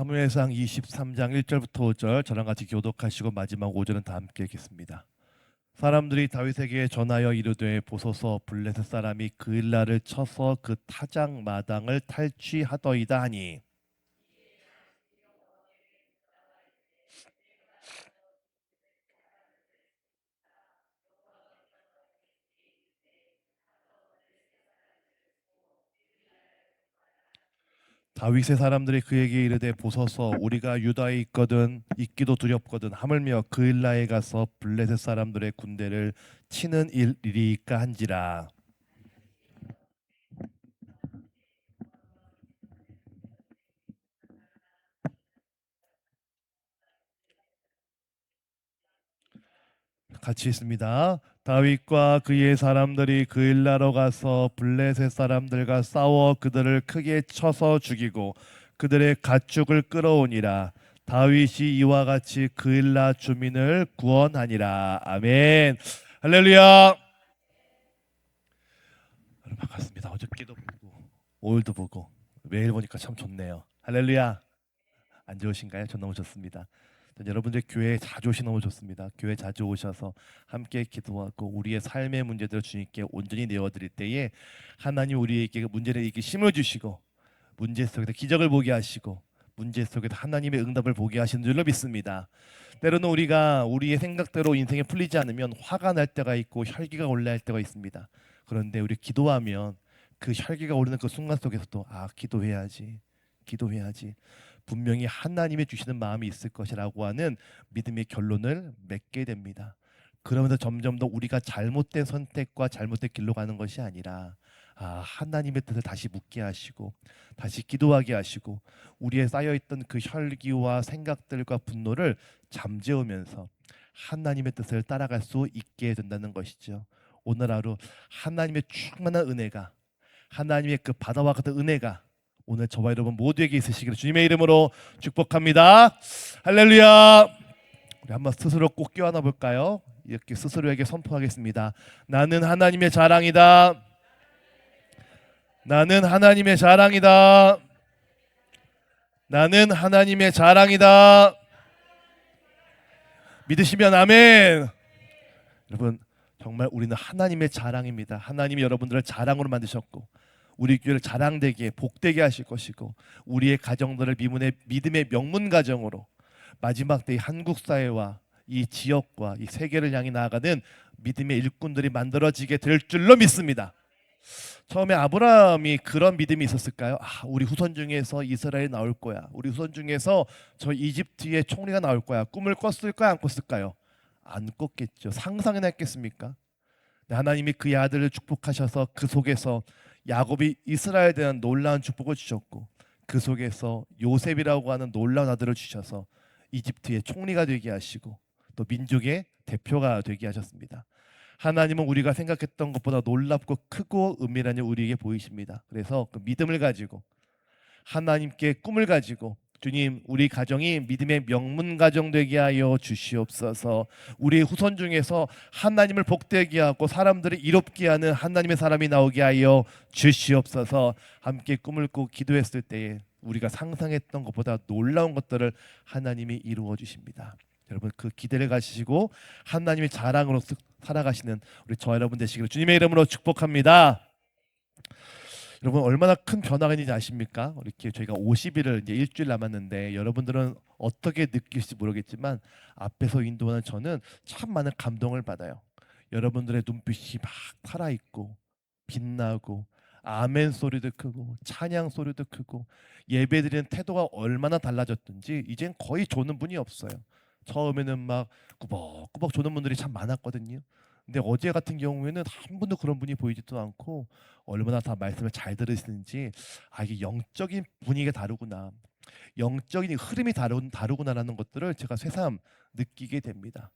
사무엘상 23장 1절부터 5절 저랑 같이 교독하시고 마지막 5절은 다 함께 읽겠습니다. 사람들이 다윗에게 전하여 이르되 보소서 블레셋 사람이 그일라를 쳐서 그 타작 마당을 탈취하더이다 하니 다윗의 사람들이 그에게 이르되 보소서 우리가 유다에 있거든 있기도 두렵거든 하물며 그일라에 가서 블레셋 사람들의 군대를 치는 일이리까 한지라. 같이 있습니다. 다윗과 그의 사람들이 그일라로 가서 블레셋 사람들과 싸워 그들을 크게 쳐서 죽이고 그들의 가축을 끌어오니라. 다윗이 이와 같이 그일라 주민을 구원하니라. 아멘. 할렐루야. 여러분 반갑습니다. 어저께도 보고 오늘도 보고 매일 보니까 참 좋네요. 할렐루야. 안 좋으신가요? 전 너무 좋습니다. 여러분들 교회에 자주 오시 너무 좋습니다. 교회 자주 오셔서 함께 기도하고 우리의 삶의 문제들을 주님께 온전히 내어드릴 때에 하나님 우리에게 문제를 이렇게 심어주시고 문제 속에서 기적을 보게 하시고 문제 속에서 하나님의 응답을 보게 하시는 줄로 믿습니다. 때로는 우리가 우리의 생각대로 인생에 풀리지 않으면 화가 날 때가 있고 혈기가 올라할 때가 있습니다. 그런데 우리 기도하면 그 혈기가 오르는 그 순간 속에서도 기도해야지 분명히 하나님의 주시는 마음이 있을 것이라고 하는 믿음의 결론을 맺게 됩니다. 그러면서 점점 더 우리가 잘못된 선택과 잘못된 길로 가는 것이 아니라 하나님의 뜻을 다시 묻게 하시고 다시 기도하게 하시고 우리의 쌓여있던 그 혈기와 생각들과 분노를 잠재우면서 하나님의 뜻을 따라갈 수 있게 된다는 것이죠. 오늘 하루 하나님의 충만한 은혜가 하나님의 그 바다와 같은 은혜가 오늘 저와 여러분 모두에게 있으시기를 주님의 이름으로 축복합니다. 할렐루야. 우리 한번 스스로 꼭 껴안아 볼까요? 이렇게 스스로에게 선포하겠습니다. 나는 하나님의 자랑이다. 나는 하나님의 자랑이다. 나는 하나님의 자랑이다. 믿으시면 아멘. 여러분 정말 우리는 하나님의 자랑입니다. 하나님이 여러분들을 자랑으로 만드셨고 우리 교회를 자랑되게 복되게 하실 것이고 우리의 가정들을 믿음의 명문 가정으로 마지막 때의 한국 사회와 이 지역과 이 세계를 향해 나아가는 믿음의 일꾼들이 만들어지게 될 줄로 믿습니다. 처음에 아브라함이 그런 믿음이 있었을까요? 우리 후손 중에서 이스라엘이 나올 거야. 우리 후손 중에서 저 이집트의 총리가 나올 거야. 꿈을 꿨을까요? 안 꿨을까요? 안 꿨겠죠. 상상이나 했겠습니까? 하나님이 그의 아들을 축복하셔서 그 속에서 야곱이 이스라엘에 대한 놀라운 축복을 주셨고 그 속에서 요셉이라고 하는 놀라운 아들을 주셔서 이집트의 총리가 되게 하시고 또 민족의 대표가 되게 하셨습니다. 하나님은 우리가 생각했던 것보다 놀랍고 크고 은밀한 일 우리에게 보이십니다. 그래서 그 믿음을 가지고 하나님께 꿈을 가지고 주님 우리 가정이 믿음의 명문 가정 되게 하여 주시옵소서. 우리 후손 중에서 하나님을 복되게 하고 사람들을 이롭게 하는 하나님의 사람이 나오게 하여 주시옵소서. 함께 꿈을 꾸고 기도했을 때에 우리가 상상했던 것보다 놀라운 것들을 하나님이 이루어 주십니다. 여러분 그 기대를 가지시고 하나님의 자랑으로 살아가시는 우리 저 여러분 되시기를 주님의 이름으로 축복합니다. 여러분 얼마나 큰 변화가 있는지 아십니까? 이렇게 저희가 50일을 이제 일주일 남았는데 여러분들은 어떻게 느낄지 모르겠지만 앞에서 인도하는 저는 참 많은 감동을 받아요. 여러분들의 눈빛이 막 살아있고 빛나고 아멘 소리도 크고 찬양 소리도 크고 예배드리는 태도가 얼마나 달라졌든지 이젠 거의 조는 분이 없어요. 처음에는 막 꾸벅꾸벅 조는 분들이 참 많았거든요. 근데 어제 같은 경우에는 한 분도 그런 분이 보이지도 않고 얼마나 다 말씀을 잘 들으시는지 이게 영적인 분위기가 다르구나, 영적인 흐름이 다르구나라는 것들을 제가 새삼 느끼게 됩니다.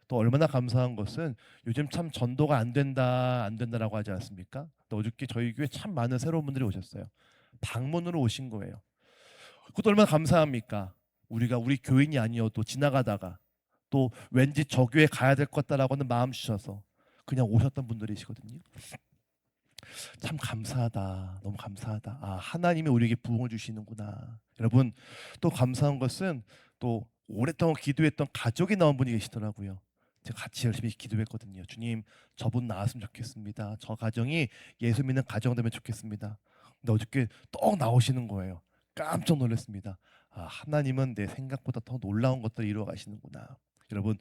또 얼마나 감사한 것은 요즘 참 전도가 안 된다라고 하지 않습니까? 또 어저께 저희 교회 참 많은 새로운 분들이 오셨어요. 방문으로 오신 거예요. 그것도 얼마나 감사합니까? 우리가 우리 교인이 아니어도 지나가다가 또 왠지 저 교회 가야 될 것 같다라고 하는 마음 주셔서 그냥 오셨던 분들이시거든요. 참 감사하다. 너무 감사하다. 아, 하나님이 우리에게 부흥을 주시는구나. 여러분, 또 감사한 것은 또 오랫동안 기도했던 가족이 나온 분이 계시더라고요. 제가 같이 열심히 기도했거든요. 주님, 저분 나왔으면 좋겠습니다. 저 가정이 예수 믿는 가정 되면 좋겠습니다. 근데 어저께 또 나오시는 거예요. 깜짝 놀랐습니다. 아, 하나님은 내 생각보다 더 놀라운 것들을 이루어 가시는구나. 여러분,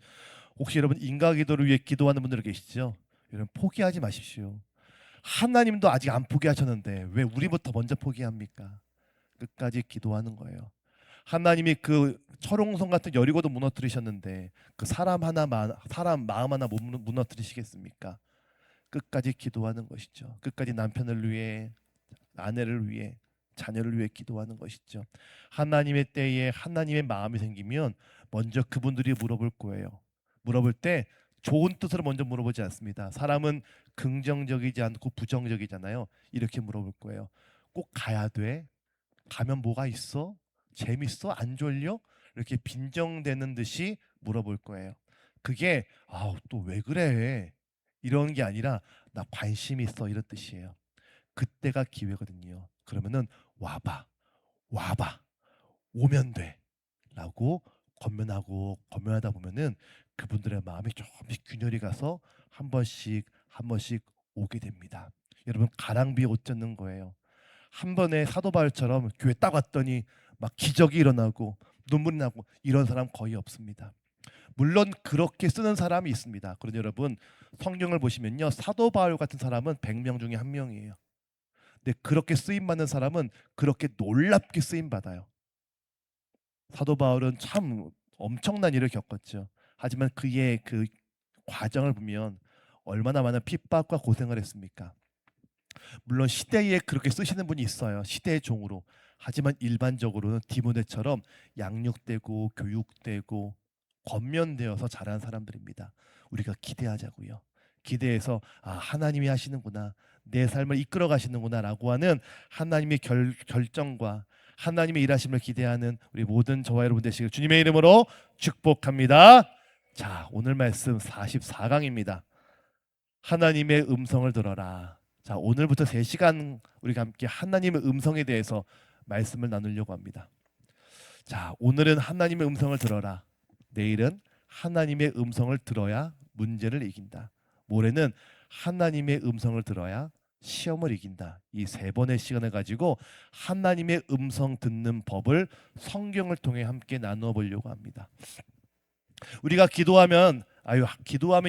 혹시 여러분 인가 기도를 위해 기도하는 분들 계시죠? 여러분 포기하지 마십시오. 하나님도 아직 안 포기하셨는데 왜 우리부터 먼저 포기합니까? 끝까지 기도하는 거예요. 하나님이 그 철옹성 같은 여리고도 무너뜨리셨는데 그 사람 마음 하나 못 무너뜨리시겠습니까? 끝까지 기도하는 것이죠. 끝까지 남편을 위해, 아내를 위해, 자녀를 위해 기도하는 것이죠. 하나님의 때에 하나님의 마음이 생기면 먼저 그분들이 물어볼 거예요. 물어볼 때 좋은 뜻으로 먼저 물어보지 않습니다. 사람은 긍정적이지 않고 부정적이잖아요. 이렇게 물어볼 거예요. 꼭 가야 돼? 가면 뭐가 있어? 재밌어? 안 졸려? 이렇게 빈정대는 듯이 물어볼 거예요. 그게 또 왜 그래? 이런 게 아니라 나 관심 있어 이런 뜻이에요. 그때가 기회거든요. 그러면은 와봐, 와봐, 오면 돼라고 권면하고 권면하다 보면은 그분들의 마음이 조금씩 균열이 가서 한 번씩 오게 됩니다. 여러분 가랑비에 옷 젖는 거예요. 한 번에 사도 바울처럼 교회 딱 왔더니 막 기적이 일어나고 눈물이 나고 이런 사람 거의 없습니다. 물론 그렇게 쓰는 사람이 있습니다. 그런데 여러분 성경을 보시면요 사도 바울 같은 사람은 100명 중에 한 명이에요. 근데 그렇게 쓰임 받는 사람은 그렇게 놀랍게 쓰임 받아요. 사도 바울은 참 엄청난 일을 겪었죠. 하지만 그의 그 과정을 보면 얼마나 많은 핍박과 고생을 했습니까? 물론 시대에 그렇게 쓰시는 분이 있어요. 시대의 종으로. 하지만 일반적으로는 디모데처럼 양육되고 교육되고 권면되어서 자란 사람들입니다. 우리가 기대하자고요. 기대해서 하나님이 하시는구나. 내 삶을 이끌어 가시는구나라고 하는 하나님의 결정과 하나님의 일하심을 기대하는 우리 모든 저와 여러분 되시길 주님의 이름으로 축복합니다. 자, 오늘 말씀 44강입니다. 하나님의 음성을 들어라. 자, 오늘부터 3시간 우리가 함께 하나님의 음성에 대해서 말씀을 나누려고 합니다. 자, 오늘은 하나님의 음성을 들어라. 내일은 하나님의 음성을 들어야 문제를 이긴다. 모레는 하나님의 음성을 들어야 시험을 이긴다. 이 3번의 시간을 가지고 하나님의 음성 듣는 법을 성경을 통해 함께 나누어 보려고 합니다. 우리가 기도하면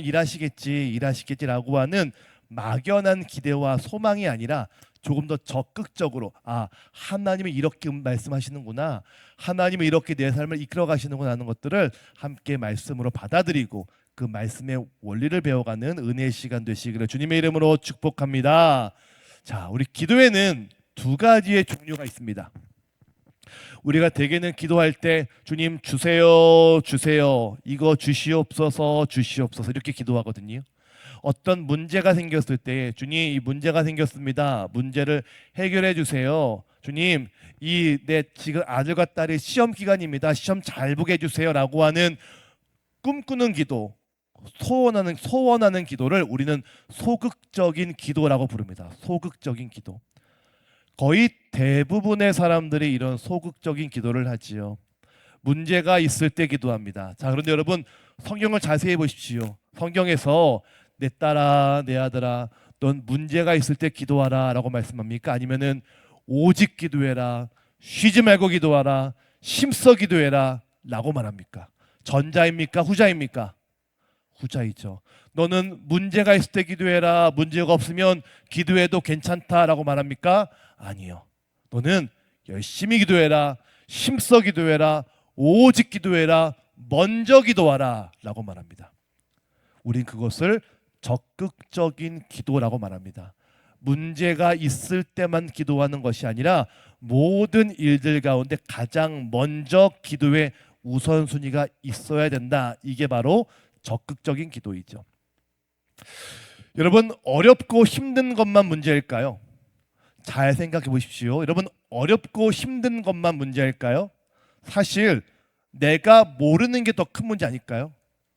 일하시겠지라고 하는 막연한 기대와 소망이 아니라 조금 더 적극적으로 하나님이 이렇게 말씀하시는구나, 하나님이 이렇게 내 삶을 이끌어 가시는구나 하는 것들을 함께 말씀으로 받아들이고 그 말씀의 원리를 배워가는 은혜의 시간 되시기를 주님의 이름으로 축복합니다. 자, 우리 기도에는 2가지의 종류가 있습니다. 우리가 대개는 기도할 때 주님 주세요 주세요 이거 주시옵소서 주시옵소서 이렇게 기도하거든요. 어떤 문제가 생겼을 때 주님 이 문제가 생겼습니다. 문제를 해결해 주세요. 주님 이 내 지금 아들과 딸의 시험 기간입니다. 시험 잘 보게 해주세요라고 하는 꿈꾸는 기도, 소원하는 기도를 우리는 소극적인 기도라고 부릅니다. 소극적인 기도. 거의 대부분의 사람들이 이런 소극적인 기도를 하지요. 문제가 있을 때 기도합니다. 자, 그런데 여러분 성경을 자세히 보십시오. 성경에서 내 딸아 내 아들아 넌 문제가 있을 때 기도하라 라고 말씀합니까? 아니면은 오직 기도해라, 쉬지 말고 기도하라, 힘써 기도해라 라고 말합니까? 전자입니까? 후자입니까? 후자이죠. 너는 문제가 있을 때 기도해라, 문제가 없으면 기도해도 괜찮다라고 말합니까? 아니요. 너는 열심히 기도해라, 힘써 기도해라, 오직 기도해라, 먼저 기도하라 라고 말합니다. 우린 그것을 적극적인 기도라고 말합니다. 문제가 있을 때만 기도하는 것이 아니라 모든 일들 가운데 가장 먼저 기도의 우선순위가 있어야 된다. 이게 바로 적극적인 기도이죠. 여러분 어렵고 힘든 것만 문제일까요? 잘 생각해 보십시오. 여러분 어렵고 힘든 것만 문제일까요? 사실 내가 모르는 게 더 큰 문제 아닐까요?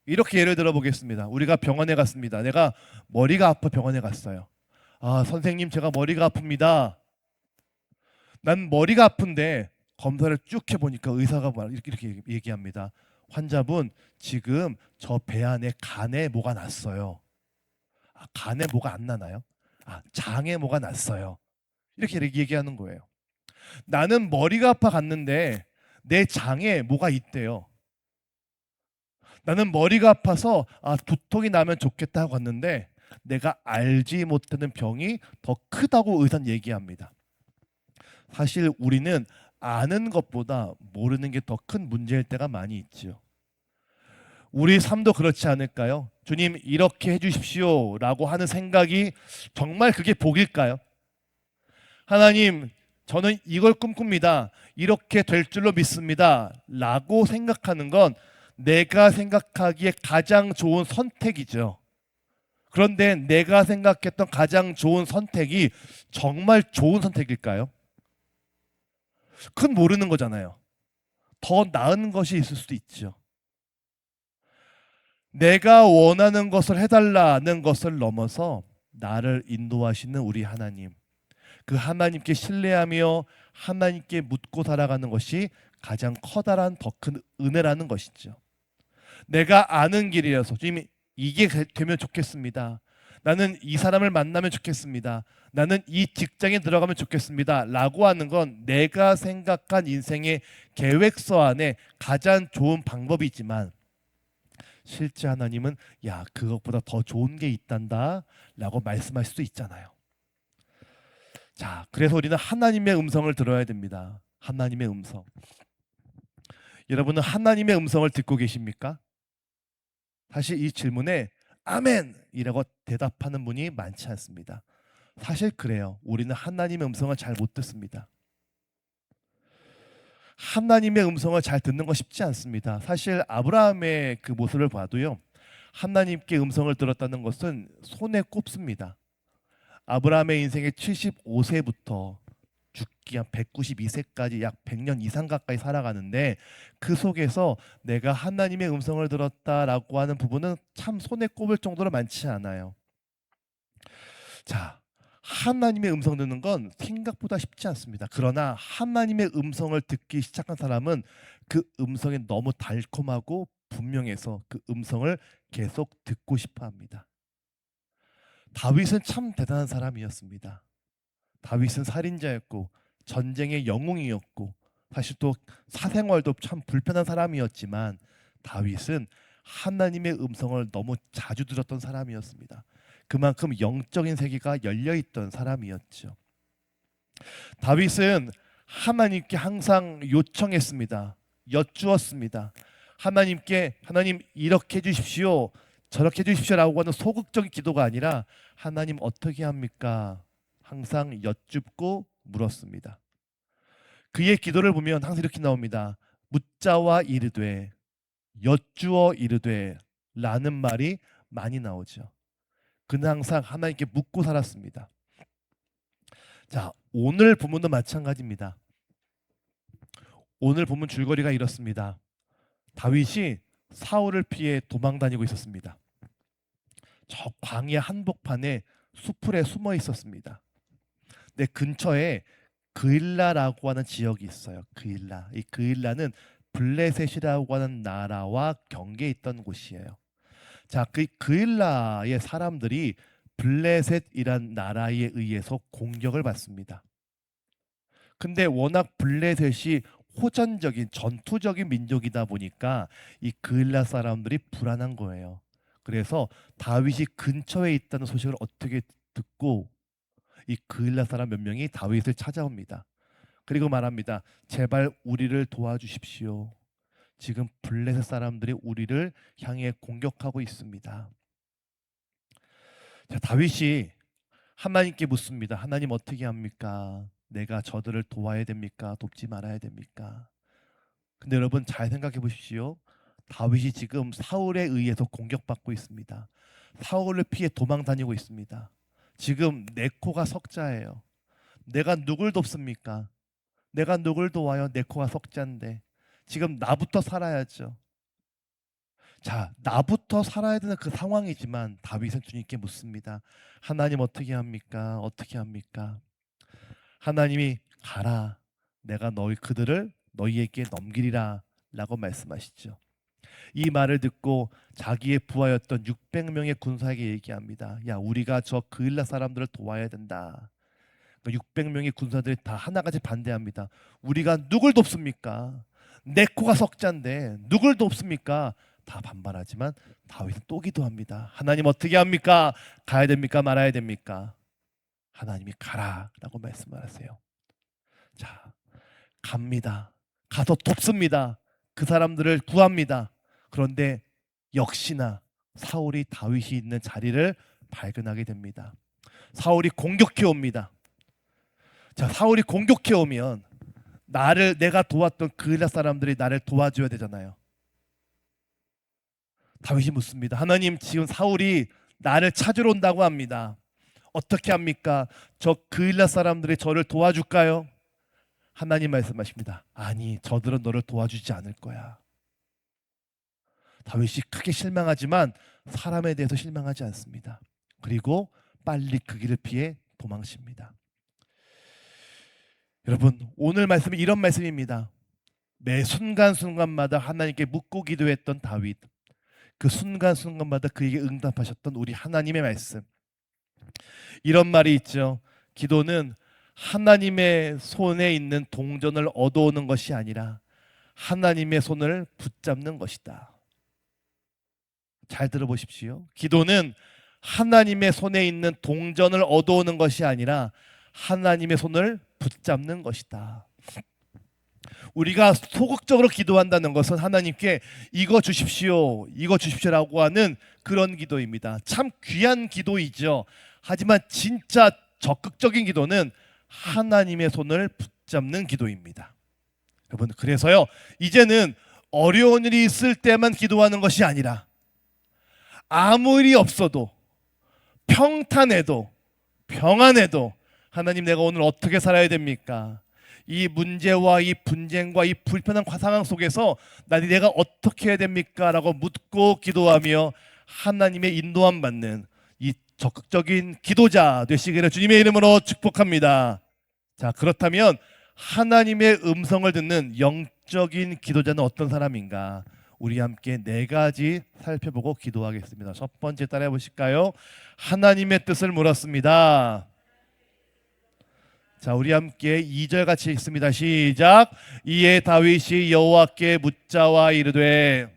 이렇게 예를 들어 보겠습니다. 우리가 병원에 갔습니다. 내가 머리가 아파 병원에 갔어요. 아, 선생님 제가 머리가 아픕니다. 난 머리가 아픈데 검사를 쭉 해보니까 의사가 이렇게 얘기합니다. 환자분 지금 저 배 안에 간에 뭐가 났어요. 아, 간에 뭐가 안 나나요? 아, 장에 뭐가 났어요. 이렇게 얘기하는 거예요. 나는 머리가 아파 갔는데 내 장에 뭐가 있대요. 나는 머리가 아파서 두통이 나면 좋겠다 하고 갔는데 내가 알지 못하는 병이 더 크다고 의사는 얘기합니다. 사실 우리는 아는 것보다 모르는 게 더 큰 문제일 때가 많이 있죠. 우리 삶도 그렇지 않을까요? 주님 이렇게 해주십시오 라고 하는 생각이 정말 그게 복일까요? 하나님 저는 이걸 꿈꿉니다. 이렇게 될 줄로 믿습니다. 라고 생각하는 건 내가 생각하기에 가장 좋은 선택이죠. 그런데 내가 생각했던 가장 좋은 선택이 정말 좋은 선택일까요? 그건 모르는 거잖아요. 더 나은 것이 있을 수도 있죠. 내가 원하는 것을 해달라는 것을 넘어서 나를 인도하시는 우리 하나님. 그 하나님께 신뢰하며 하나님께 묻고 살아가는 것이 가장 커다란 더 큰 은혜라는 것이죠. 내가 아는 길이어서 주님 이게 되면 좋겠습니다. 나는 이 사람을 만나면 좋겠습니다. 나는 이 직장에 들어가면 좋겠습니다. 라고 하는 건 내가 생각한 인생의 계획서 안에 가장 좋은 방법이지만 실제 하나님은 야 그것보다 더 좋은 게 있단다 라고 말씀하실 수 있잖아요. 자, 그래서 우리는 하나님의 음성을 들어야 됩니다. 하나님의 음성. 여러분은 하나님의 음성을 듣고 계십니까? 사실 이 질문에 아멘이라고 대답하는 분이 많지 않습니다. 사실 그래요. 우리는 하나님의 음성을 잘 못 듣습니다. 하나님의 음성을 잘 듣는 거 쉽지 않습니다. 사실 아브라함의 그 모습을 봐도요. 하나님께 음성을 들었다는 것은 손에 꼽습니다. 아브라함의 인생의 75세부터 죽기 한 192세까지 약 100년 이상 가까이 살아가는데 그 속에서 내가 하나님의 음성을 들었다라고 하는 부분은 참 손에 꼽을 정도로 많지 않아요. 자, 하나님의 음성 듣는 건 생각보다 쉽지 않습니다. 그러나 하나님의 음성을 듣기 시작한 사람은 그 음성이 너무 달콤하고 분명해서 그 음성을 계속 듣고 싶어 합니다. 다윗은 참 대단한 사람이었습니다. 다윗은 살인자였고 전쟁의 영웅이었고 사실 또 사생활도 참 불편한 사람이었지만 다윗은 하나님의 음성을 너무 자주 들었던 사람이었습니다. 그만큼 영적인 세계가 열려 있던 사람이었죠. 다윗은 하나님께 항상 요청했습니다. 여쭈었습니다. 하나님께 하나님 이렇게 해주십시오. 저렇게 해주십시오라고 하는 소극적인 기도가 아니라 하나님 어떻게 합니까? 항상 여쭙고 물었습니다. 그의 기도를 보면 항상 이렇게 나옵니다. 묻자와 이르되 여쭈어 이르되 라는 말이 많이 나오죠. 그는 항상 하나님께 묻고 살았습니다. 자, 오늘 본문도 마찬가지입니다. 오늘 본문 줄거리가 이렇습니다. 다윗이 사울을 피해 도망 다니고 있었습니다. 저 광야 한복판에 수풀에 숨어 있었습니다. 내 근처에 그일라라고 하는 지역이 있어요. 그일라. 이 그일라는 블레셋이라고 하는 나라와 경계에 있던 곳이에요. 자, 그 그일라의 사람들이 블레셋이란 나라에 의해서 공격을 받습니다. 근데 워낙 블레셋이 호전적인 전투적인 민족이다 보니까 이 그일라 사람들이 불안한 거예요. 그래서 다윗이 근처에 있다는 소식을 어떻게 듣고 이 그일라 사람 몇 명이 다윗을 찾아옵니다. 그리고 말합니다. 제발 우리를 도와주십시오. 지금 블레셋 사람들이 우리를 향해 공격하고 있습니다. 자, 다윗이 하나님께 묻습니다. 하나님 어떻게 합니까? 내가 저들을 도와야 됩니까? 돕지 말아야 됩니까? 근데 여러분 잘 생각해 보십시오. 다윗이 지금 사울에 의해서 공격받고 있습니다. 사울을 피해 도망 다니고 있습니다. 지금 내 코가 석자예요. 내가 누굴 돕습니까? 내가 누굴 도와요? 내 코가 석자인데. 지금 나부터 살아야죠. 자, 나부터 살아야 되는 그 상황이지만 다윗은 주님께 묻습니다. 하나님 어떻게 합니까? 어떻게 합니까? 하나님이 가라. 내가 그들을 너희에게 넘기리라 라고 말씀하시죠. 이 말을 듣고 자기의 부하였던 600명의 군사에게 얘기합니다. 야, 우리가 저 그일라 사람들을 도와야 된다. 600명의 군사들이 다 하나같이 반대합니다. 우리가 누굴 돕습니까? 내 코가 석자인데 누굴 돕습니까? 다 반발하지만 다윗은 또 기도합니다. 하나님 어떻게 합니까? 가야 됩니까? 말아야 됩니까? 하나님이 가라라고 말씀하세요. 자, 갑니다. 가서 돕습니다. 그 사람들을 구합니다. 그런데 역시나 사울이 다윗이 있는 자리를 발견하게 됩니다. 사울이 공격해 옵니다. 자, 사울이 공격해 오면 내가 도왔던 그일라 사람들이 나를 도와줘야 되잖아요. 다윗이 묻습니다. 하나님, 지금 사울이 나를 찾으러 온다고 합니다. 어떻게 합니까? 저 그일라 사람들이 저를 도와줄까요? 하나님 말씀하십니다. 아니, 저들은 너를 도와주지 않을 거야. 다윗이 크게 실망하지만 사람에 대해서 실망하지 않습니다. 그리고 빨리 그 길을 피해 도망칩니다. 여러분, 오늘 말씀은 이런 말씀입니다. 매 순간순간마다 하나님께 묻고 기도했던 다윗, 그 순간순간마다 그에게 응답하셨던 우리 하나님의 말씀. 이런 말이 있죠. 기도는 하나님의 손에 있는 동전을 얻어오는 것이 아니라 하나님의 손을 붙잡는 것이다. 잘 들어보십시오. 기도는 하나님의 손에 있는 동전을 얻어오는 것이 아니라 하나님의 손을 붙잡는 것이다. 우리가 소극적으로 기도한다는 것은 하나님께 이거 주십시오, 이거 주십시오라고 하는 그런 기도입니다. 참 귀한 기도이죠. 하지만 진짜 적극적인 기도는 하나님의 손을 붙잡는 기도입니다. 여러분, 그래서요, 이제는 어려운 일이 있을 때만 기도하는 것이 아니라 아무 일이 없어도, 평탄해도, 평안해도 하나님, 내가 오늘 어떻게 살아야 됩니까? 이 문제와 이 분쟁과 이 불편한 상황 속에서 내가 어떻게 해야 됩니까? 라고 묻고 기도하며 하나님의 인도함 받는 이 적극적인 기도자 되시기를 주님의 이름으로 축복합니다. 자, 그렇다면 하나님의 음성을 듣는 영적인 기도자는 어떤 사람인가? 우리 함께 네 가지 살펴보고 기도하겠습니다. 첫 번째, 따라해 보실까요? 하나님의 뜻을 물었습니다. 자, 우리 함께 2절 같이 읽습니다. 시작. 이에 다윗이 여호와께 묻자와 이르되,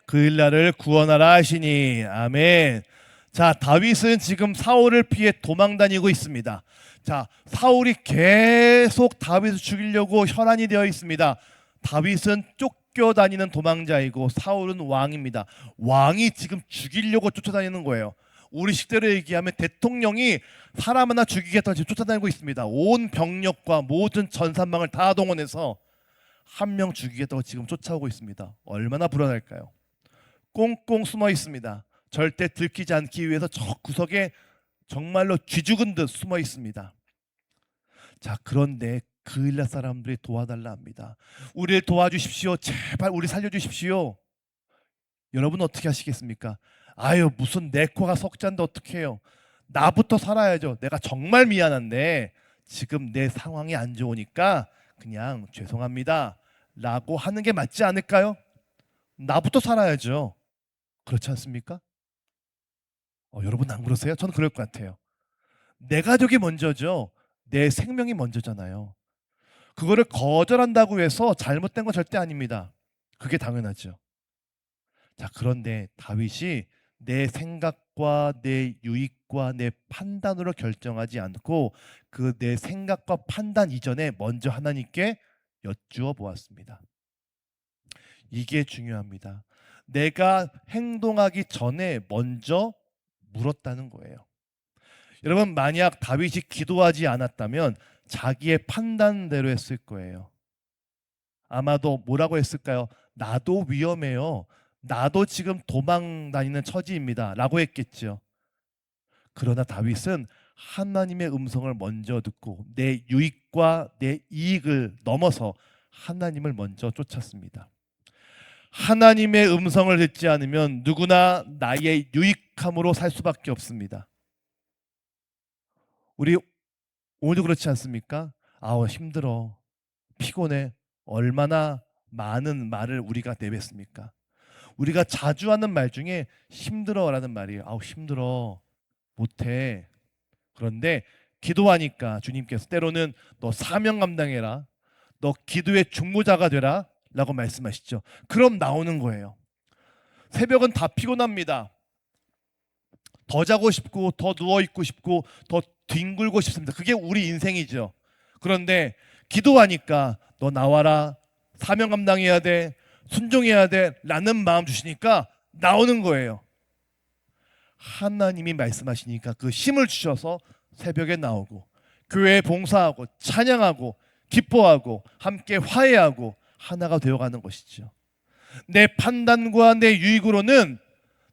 그일라를 구원하라 하시니. 아멘. 자, 다윗은 지금 사울을 피해 도망 다니고 있습니다. 자, 사울이 계속 다윗을 죽이려고 혈안이 되어 있습니다. 다윗은 쫓겨다니는 도망자이고 사울은 왕입니다. 왕이 지금 죽이려고 쫓아다니는 거예요. 우리 식대로 얘기하면 대통령이 사람 하나 죽이겠다고 지금 쫓아다니고 있습니다. 온 병력과 모든 전산망을 다 동원해서 한 명 죽이겠다고 지금 쫓아오고 있습니다. 얼마나 불안할까요? 꽁꽁 숨어 있습니다. 절대 들키지 않기 위해서 저 구석에 정말로 쥐죽은 듯 숨어 있습니다. 자, 그런데 그일라 사람들이 도와달라 합니다. 우리를 도와주십시오. 제발 우리 살려주십시오. 여러분 어떻게 하시겠습니까? 아유, 무슨 내 코가 석잔데 어떻게 해요? 나부터 살아야죠. 내가 정말 미안한데 지금 내 상황이 안 좋으니까 그냥 죄송합니다 라고 하는 게 맞지 않을까요? 나부터 살아야죠. 그렇지 않습니까? 여러분 안 그러세요? 저는 그럴 것 같아요. 내 가족이 먼저죠. 내 생명이 먼저잖아요. 그거를 거절한다고 해서 잘못된 건 절대 아닙니다. 그게 당연하죠. 자, 그런데 다윗이 내 생각과 내 유익과 내 판단으로 결정하지 않고 그 내 생각과 판단 이전에 먼저 하나님께 여쭈어 보았습니다. 이게 중요합니다. 내가 행동하기 전에 먼저 물었다는 거예요. 여러분, 만약 다윗이 기도하지 않았다면 자기의 판단대로 했을 거예요. 아마도 뭐라고 했을까요? 나도 위험해요. 나도 지금 도망 다니는 처지입니다 라고 했겠죠. 그러나 다윗은 하나님의 음성을 먼저 듣고 내 유익과 내 이익을 넘어서 하나님을 먼저 쫓았습니다. 하나님의 음성을 듣지 않으면 누구나 나의 유익함으로 살 수밖에 없습니다. 우리 오늘도 그렇지 않습니까? 아우 힘들어, 피곤해. 얼마나 많은 말을 우리가 내뱉습니까? 우리가 자주 하는 말 중에 힘들어라는 말이에요. 아우 힘들어, 못해. 그런데 기도하니까 주님께서 때로는 너 사명 감당해라, 너 기도의 중보자가 되라 라고 말씀하시죠. 그럼 나오는 거예요. 새벽은 다 피곤합니다. 더 자고 싶고 더 누워있고 싶고 더 뒹굴고 싶습니다. 그게 우리 인생이죠. 그런데 기도하니까 너 나와라, 사명 감당해야 돼, 순종해야 돼 라는 마음 주시니까 나오는 거예요. 하나님이 말씀하시니까 그 힘을 주셔서 새벽에 나오고 교회에 봉사하고 찬양하고 기뻐하고 함께 화해하고 하나가 되어가는 것이죠. 내 판단과 내 유익으로는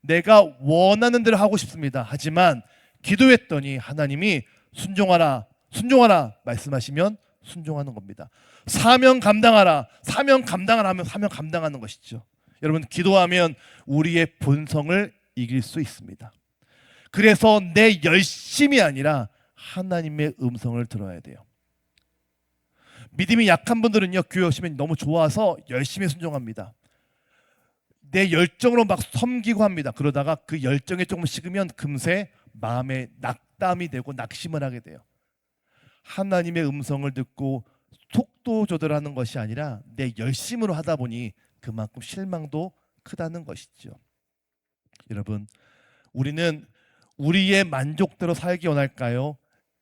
내가 원하는 대로 하고 싶습니다. 하지만 기도했더니 하나님이 순종하라, 순종하라 말씀하시면 순종하는 겁니다. 사명 감당하라, 사명 감당하라 하면 사명 감당하는 것이죠. 여러분 기도하면 우리의 본성을 이길 수 있습니다. 그래서 내 열심이 아니라 하나님의 음성을 들어야 돼요. 믿음이 약한 분들은요, 교회 오시면 너무 좋아서 열심히 순종합니다. 내 열정으로 막 섬기고 합니다. 그러다가 그 열정에 조금 식으면 금세 마음에 낙담이 되고 낙심을 하게 돼요. 하나님의 음성을 듣고 속도 조절하는 것이 아니라 내 열심으로 하다 보니 그만큼 실망도 크다는 것이죠. 여러분, 우리는 우리의 만족대로 살기 원할까요?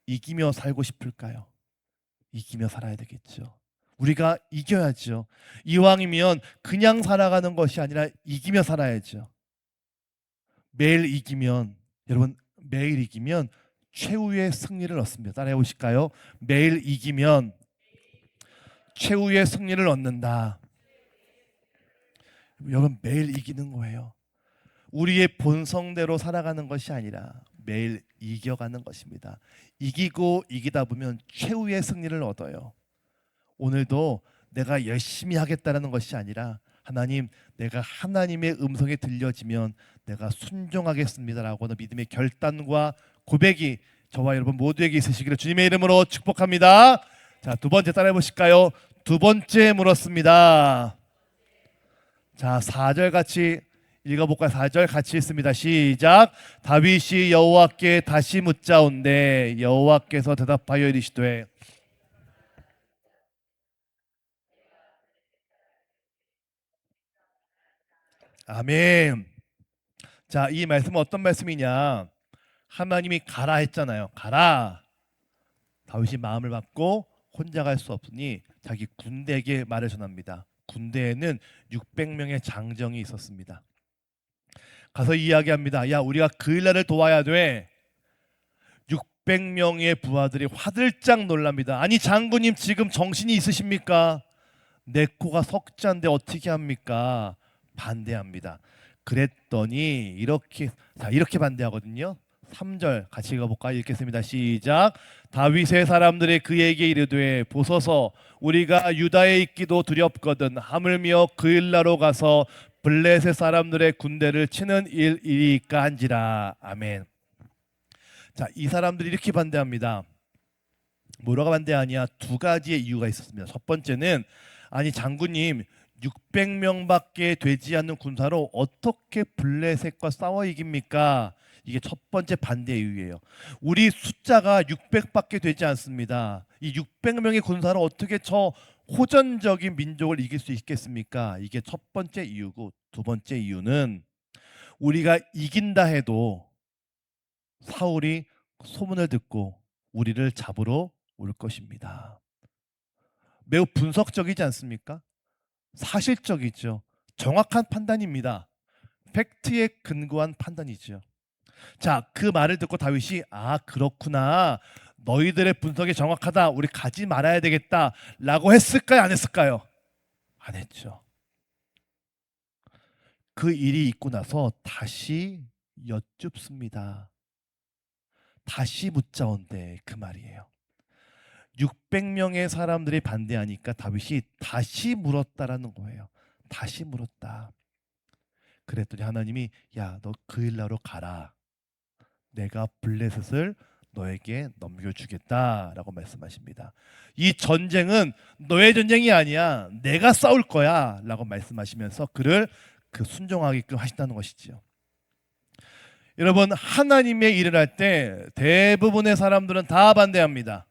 이기며 살고 싶을까요? 이기며 살아야 되겠죠. 우리가 이겨야죠. 이왕이면 그냥 살아가는 것이 아니라 이기며 살아야죠. 매일 이기면, 여러분 매일 이기면 최후의 승리를 얻습니다. 따라해 보실까요? 매일 이기면 최후의 승리를 얻는다. 여러분 매일 이기는 거예요. 우리의 본성대로 살아가는 것이 아니라 매일 이겨가는 것입니다. 이기고 이기다 보면 최후의 승리를 얻어요. 오늘도 내가 열심히 하겠다는 것이 아니라 하나님, 내가 하나님의 음성이 들려지면 내가 순종하겠습니다라고 하는 믿음의 결단과 고백이 저와 여러분 모두에게 있으시기를 주님의 이름으로 축복합니다. 자, 두 번째 따라해 보실까요? 두 번째 물었습니다. 자, 4절 같이 읽어볼까요? 4절 같이 읽습니다. 시작. 다윗이 여호와께 다시 묻자온대 여호와께서 대답하여 이르시되. 아멘. 자, 이 말씀은 어떤 말씀이냐? 하나님이 가라 했잖아요. 가라. 다윗이 마음을 받고 혼자 갈 수 없으니 자기 군대에게 말을 전합니다. 군대에는 600명의 장정이 있었습니다. 가서 이야기합니다. 야, 우리가 그일날을 도와야 돼. 600명의 부하들이 화들짝 놀랍니다. 아니 장군님 지금 정신이 있으십니까? 내 코가 석자인데 어떻게 합니까? 반대합니다. 그랬더니 이렇게 반대하거든요. 3절 같이 읽어볼까요? 읽겠습니다. 시작. 다윗의 사람들이 그에게 이르되 보소서 우리가 유다에 있기도 두렵거든 하물며 그일라로 가서 블레셋 사람들의 군대를 치는 일이니까 한지라. 아멘. 자, 이 사람들이 이렇게 반대합니다. 뭐라고 반대하냐? 두 가지의 이유가 있었습니다. 첫 번째는 아니 장군님 600명밖에 되지 않는 군사로 어떻게 블레셋과 싸워 이깁니까? 이게 첫 번째 반대 이유예요. 우리 숫자가 600밖에 되지 않습니다. 이 600명의 군사로 어떻게 저 호전적인 민족을 이길 수 있겠습니까? 이게 첫 번째 이유고, 두 번째 이유는 우리가 이긴다 해도 사울이 소문을 듣고 우리를 잡으러 올 것입니다. 매우 분석적이지 않습니까? 사실적이죠. 정확한 판단입니다. 팩트에 근거한 판단이죠. 자, 그 말을 듣고 다윗이 아 그렇구나, 너희들의 분석이 정확하다, 우리 가지 말아야 되겠다 라고 했을까요? 안 했을까요? 안 했죠. 그 일이 있고 나서 다시 여쭙습니다. 다시 묻자온대 그 말이에요. 600명의 사람들이 반대하니까 다윗이 다시 물었다라는 거예요. 다시 물었다. 그랬더니 하나님이 야, 너 그일라로 가라. 내가 블레셋을 너에게 넘겨주겠다라고 말씀하십니다. 이 전쟁은 너의 전쟁이 아니야. 내가 싸울 거야 라고 말씀하시면서 그를 그 순종하게끔 하신다는 것이지요. 여러분, 하나님의 일을 할 때 대부분의 사람들은 다 반대합니다.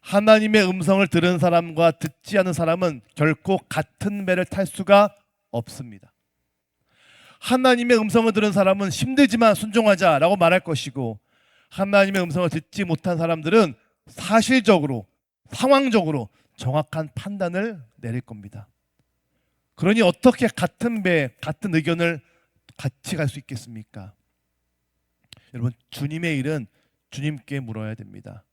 하나님의 음성을 들은 사람과 듣지 않은 사람은 결코 같은 배를 탈 수가 없습니다. 하나님의 음성을 들은 사람은 힘들지만 순종하자라고 말할 것이고, 하나님의 음성을 듣지 못한 사람들은 사실적으로, 상황적으로 정확한 판단을 내릴 겁니다. 그러니 어떻게 같은 배, 같은 의견을 같이 갈 수 있겠습니까? 여러분, 주님의 일은 주님께 물어야 됩니다.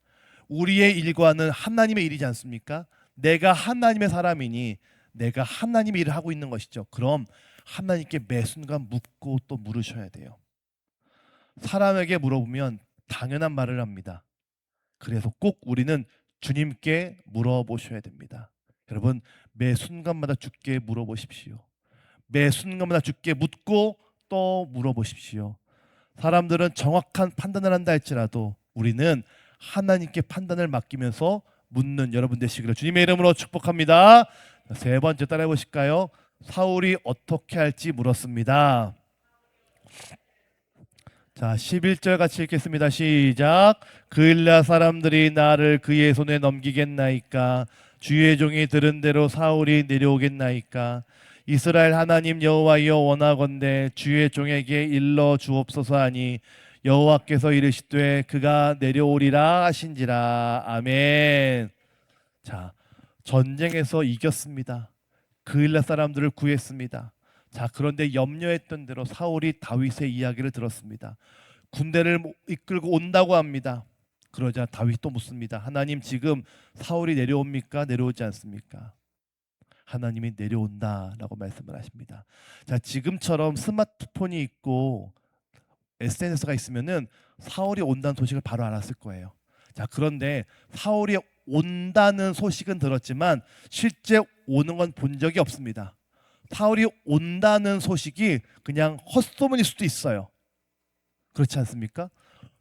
우리의 일과는 하나님의 일이지 않습니까? 내가 하나님의 사람이니 내가 하나님의 일을 하고 있는 것이죠. 그럼 하나님께 매 순간 묻고 또 물으셔야 돼요. 사람에게 물어보면 당연한 말을 합니다. 그래서 꼭 우리는 주님께 물어보셔야 됩니다. 여러분, 매 순간마다 주께 물어보십시오. 매 순간마다 주께 묻고 또 물어보십시오. 사람들은 정확한 판단을 한다 할지라도 우리는 하나님께 판단을 맡기면서 묻는 여러분 되시기를 주님의 이름으로 축복합니다. 세 번째 따라해 보실까요? 사울이 어떻게 할지 물었습니다. 자, 11절 같이 읽겠습니다. 시작. 그일라 사람들이 나를 그의 손에 넘기겠나이까? 주의 종이 들은 대로 사울이 내려오겠나이까? 이스라엘 하나님 여호와여, 원하건대 주의 종에게 일러 주옵소서 하니 여호와께서 이르시되 그가 내려오리라 하신지라. 아멘. 자, 전쟁에서 이겼습니다. 그일라 사람들을 구했습니다. 자, 그런데 염려했던 대로 사울이 다윗의 이야기를 들었습니다. 군대를 이끌고 온다고 합니다. 그러자 다윗 또 묻습니다. 하나님, 지금 사울이 내려옵니까? 내려오지 않습니까? 하나님이 내려온다라고 말씀을 하십니다. 자, 지금처럼 스마트폰이 있고 SNS가 있으면은 사울이 온다는 소식을 바로 알았을 거예요. 자, 그런데 사울이 온다는 소식은 들었지만 실제 오는 건 본 적이 없습니다. 사울이 온다는 소식이 그냥 헛소문일 수도 있어요. 그렇지 않습니까?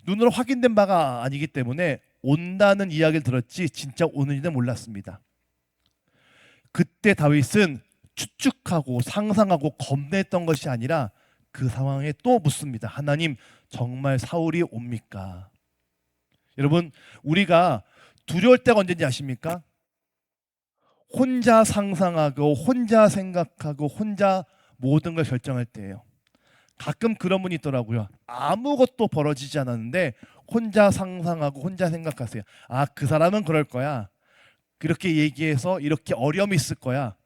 눈으로 확인된 바가 아니기 때문에 온다는 이야기를 들었지 진짜 오는지는 몰랐습니다. 그때 다윗은 추측하고 상상하고 겁냈던 것이 아니라 그 상황에 또 묻습니다. 하나님, 정말 사울이 옵니까? 여러분, 우리가 두려울 때가 언제인지 아십니까? 혼자 상상하고 혼자 생각하고 혼자 모든 걸 결정할 때예요. 가끔 그런 분이 있더라고요. 아무것도 벌어지지 않았는데 혼자 상상하고 혼자 생각하세요. 아, 그 사람은 그럴 거야. 그렇게 얘기해서 이렇게 어려움이 있을 거야.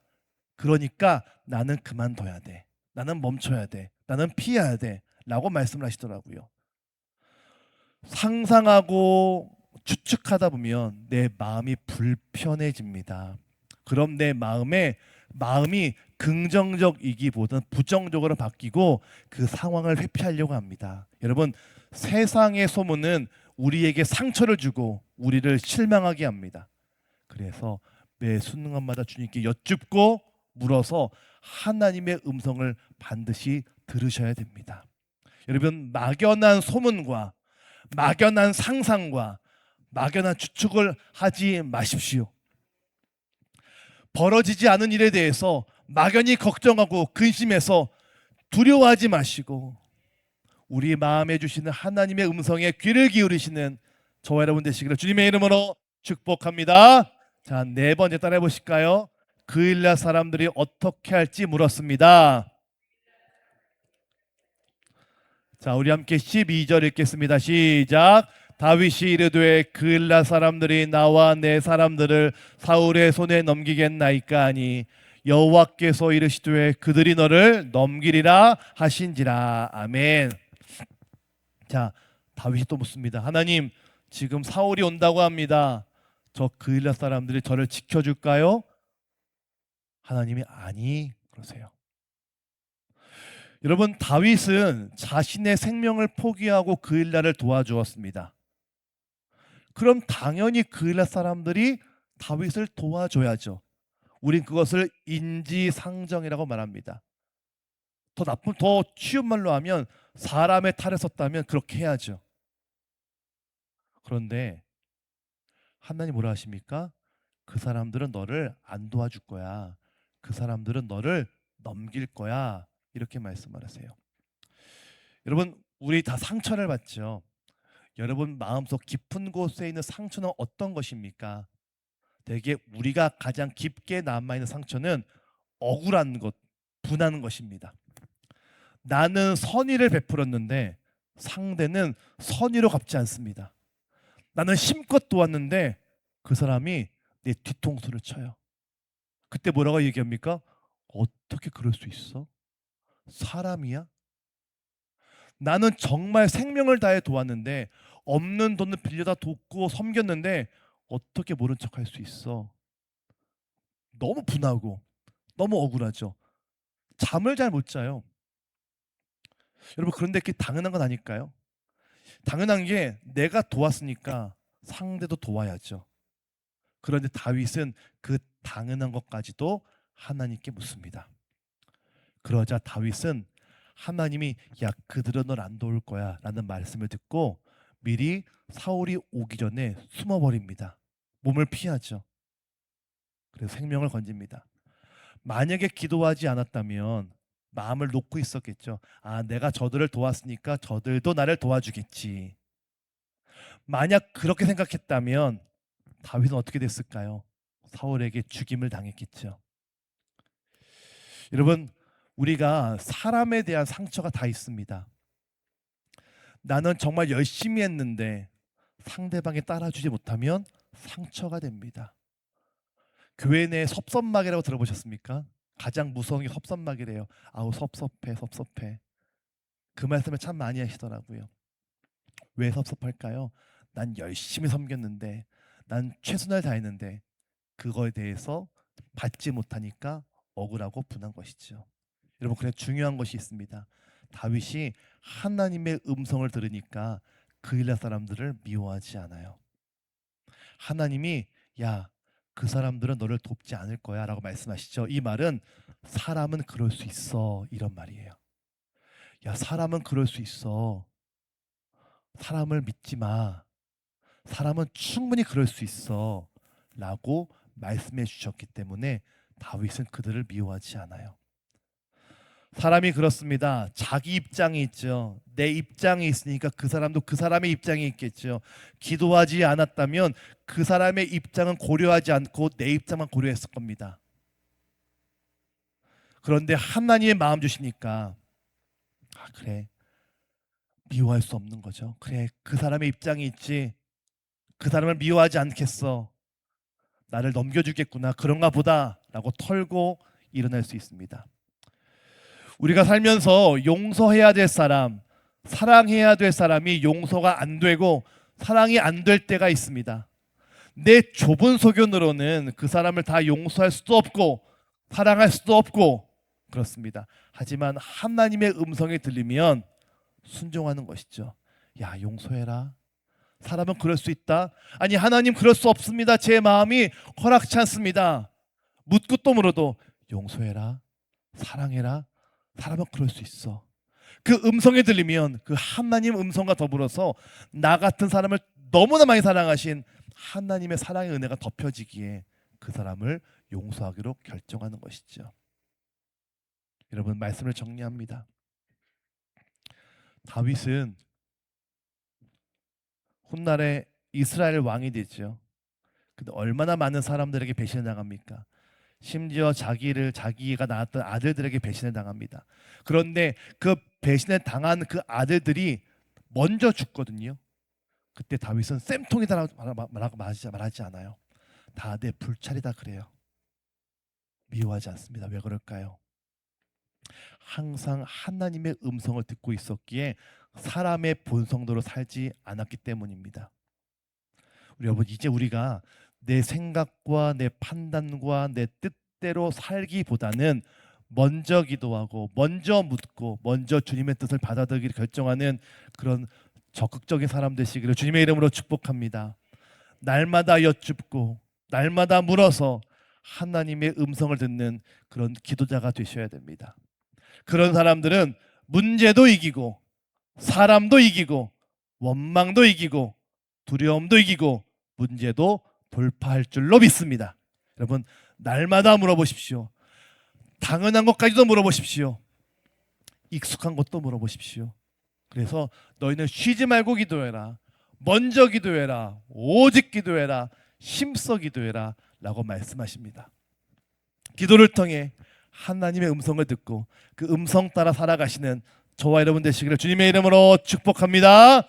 그러니까 나는 그만둬야 돼. 나는 멈춰야 돼. 나는 피해야 돼. 라고 말씀을 하시더라고요. 상상하고 추측하다 보면 내 마음이 불편해집니다. 그럼 내 마음이 긍정적이기보다는 부정적으로 바뀌고 그 상황을 회피하려고 합니다. 여러분, 세상의 소문은 우리에게 상처를 주고 우리를 실망하게 합니다. 그래서 매 순간마다 주님께 여쭙고 물어서 하나님의 음성을 반드시 들으셔야 됩니다. 여러분, 막연한 소문과 막연한 상상과 막연한 추측을 하지 마십시오. 벌어지지 않은 일에 대해서 막연히 걱정하고 근심해서 두려워하지 마시고 우리 마음에 주시는 하나님의 음성에 귀를 기울이시는 저와 여러분 되시기를 주님의 이름으로 축복합니다. 자, 네 번째 따라해 보실까요? 그일라 사람들이 어떻게 할지 물었습니다. 자, 우리 함께 12절 읽겠습니다. 시작. 다윗이 이르되 그일라 사람들이 나와 내 사람들을 사울의 손에 넘기겠나이까 하니 여호와께서 이르시되 그들이 너를 넘기리라 하신지라. 아멘. 자, 다윗이 또 묻습니다. 하나님, 지금 사울이 온다고 합니다. 저 그일라 사람들이 저를 지켜줄까요? 하나님이 아니 그러세요. 여러분, 다윗은 자신의 생명을 포기하고 그일라를 도와주었습니다. 그럼 당연히 그일라 사람들이 다윗을 도와줘야죠. 우린 그것을 인지상정이라고 말합니다. 더 쉬운 말로 하면 사람의 탈에 섰다면 그렇게 해야죠. 그런데 하나님 뭐라 하십니까? 그 사람들은 너를 안 도와줄 거야. 그 사람들은 너를 넘길 거야. 이렇게 말씀하세요. 여러분, 우리 다 상처를 받죠. 여러분 마음속 깊은 곳에 있는 상처는 어떤 것입니까? 대개 우리가 가장 깊게 남아있는 상처는 억울한 것, 분한 것입니다. 나는 선의를 베풀었는데 상대는 선의로 갚지 않습니다. 나는 힘껏 도왔는데 그 사람이 내 뒤통수를 쳐요. 그때 뭐라고 얘기합니까? 어떻게 그럴 수 있어? 사람이야? 나는 정말 생명을 다해 도왔는데 없는 돈을 빌려다 돕고 섬겼는데 어떻게 모른 척할 수 있어? 너무 분하고 너무 억울하죠. 잠을 잘 못 자요. 여러분, 그런데 그게 당연한 건 아닐까요? 당연한 게 내가 도왔으니까 상대도 도와야죠. 그런데 다윗은 그 당연한 것까지도 하나님께 묻습니다. 그러자 다윗은 하나님이 야 그들은 널 안 도울 거야 라는 말씀을 듣고 미리 사울이 오기 전에 숨어버립니다. 몸을 피하죠. 그래서 생명을 건집니다. 만약에 기도하지 않았다면 마음을 놓고 있었겠죠. 아, 내가 저들을 도왔으니까 저들도 나를 도와주겠지. 만약 그렇게 생각했다면 다윗은 어떻게 됐을까요? 사울에게 죽임을 당했겠죠. 여러분, 우리가 사람에 대한 상처가 다 있습니다. 나는 정말 열심히 했는데 상대방이 따라주지 못하면 상처가 됩니다. 교회 내 섭섭마귀라고 들어보셨습니까? 가장 무서운 게 섭섭마귀래요. 아우 섭섭해 섭섭해. 그 말씀을 참 많이 하시더라고요. 왜 섭섭할까요? 난 열심히 섬겼는데 난 최선을 다했는데 그거에 대해서 받지 못하니까 억울하고 분한 것이죠. 여러분, 그래 중요한 것이 있습니다. 다윗이 하나님의 음성을 들으니까 그일라 사람들을 미워하지 않아요. 하나님이 야, 그 사람들은 너를 돕지 않을 거야 라고 말씀하시죠. 이 말은 사람은 그럴 수 있어 이런 말이에요. 야, 사람은 그럴 수 있어. 사람을 믿지 마. 사람은 충분히 그럴 수 있어 라고 말씀해 주셨기 때문에 다윗은 그들을 미워하지 않아요. 사람이 그렇습니다. 자기 입장이 있죠. 내 입장이 있으니까 그 사람도 그 사람의 입장이 있겠죠. 기도하지 않았다면 그 사람의 입장은 고려하지 않고 내 입장만 고려했을 겁니다. 그런데 하나님의 마음 주시니까 아, 그래. 미워할 수 없는 거죠. 그래. 그 사람의 입장이 있지. 그 사람을 미워하지 않겠어. 나를 넘겨주겠구나. 그런가 보다라고 털고 일어날 수 있습니다. 우리가 살면서 용서해야 될 사람, 사랑해야 될 사람이 용서가 안 되고 사랑이 안 될 때가 있습니다. 내 좁은 소견으로는 그 사람을 다 용서할 수도 없고 사랑할 수도 없고 그렇습니다. 하지만 하나님의 음성이 들리면 순종하는 것이죠. 야, 용서해라. 사람은 그럴 수 있다. 아니, 하나님 그럴 수 없습니다. 제 마음이 허락치 않습니다. 묻고 또 물어도 용서해라. 사랑해라. 사람은 그럴 수 있어. 그 음성이 들리면 그 하나님 음성과 더불어서 나 같은 사람을 너무나 많이 사랑하신 하나님의 사랑의 은혜가 덮여지기에 그 사람을 용서하기로 결정하는 것이죠. 여러분, 말씀을 정리합니다. 다윗은 훗날에 이스라엘 왕이 되죠. 근데 얼마나 많은 사람들에게 배신을 당합니까? 심지어 자기가 낳았던 아들들에게 배신을 당합니다. 그런데 그 배신을 당한 그 아들들이 먼저 죽거든요. 그때 다윗은 쌤통이다라고 말하지 않아요. 다 내 불찰이다 그래요. 미워하지 않습니다. 왜 그럴까요? 항상 하나님의 음성을 듣고 있었기에 사람의 본성대로 살지 않았기 때문입니다. 우리 여러분, 이제 우리가 내 생각과 내 판단과 내 뜻대로 살기보다는 먼저 기도하고 먼저 묻고 먼저 주님의 뜻을 받아들이기를 결정하는 그런 적극적인 사람 되시기를 주님의 이름으로 축복합니다. 날마다 여쭙고 날마다 물어서 하나님의 음성을 듣는 그런 기도자가 되셔야 됩니다. 그런 사람들은 문제도 이기고 사람도 이기고 원망도 이기고 두려움도 이기고 문제도 돌파할 줄로 믿습니다. 여러분, 날마다 물어보십시오. 당연한 것까지도 물어보십시오. 익숙한 것도 물어보십시오. 그래서 너희는 쉬지 말고 기도해라. 먼저 기도해라. 오직 기도해라. 힘써 기도해라 라고 말씀하십니다. 기도를 통해 하나님의 음성을 듣고 그 음성 따라 살아가시는 저와 여러분 되시기를 주님의 이름으로 축복합니다.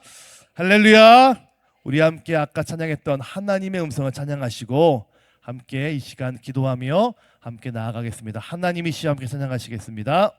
할렐루야. 우리 함께 아까 찬양했던 하나님의 음성을 찬양하시고 함께 이 시간 기도하며 함께 나아가겠습니다. 하나님이시여 함께 찬양하시겠습니다.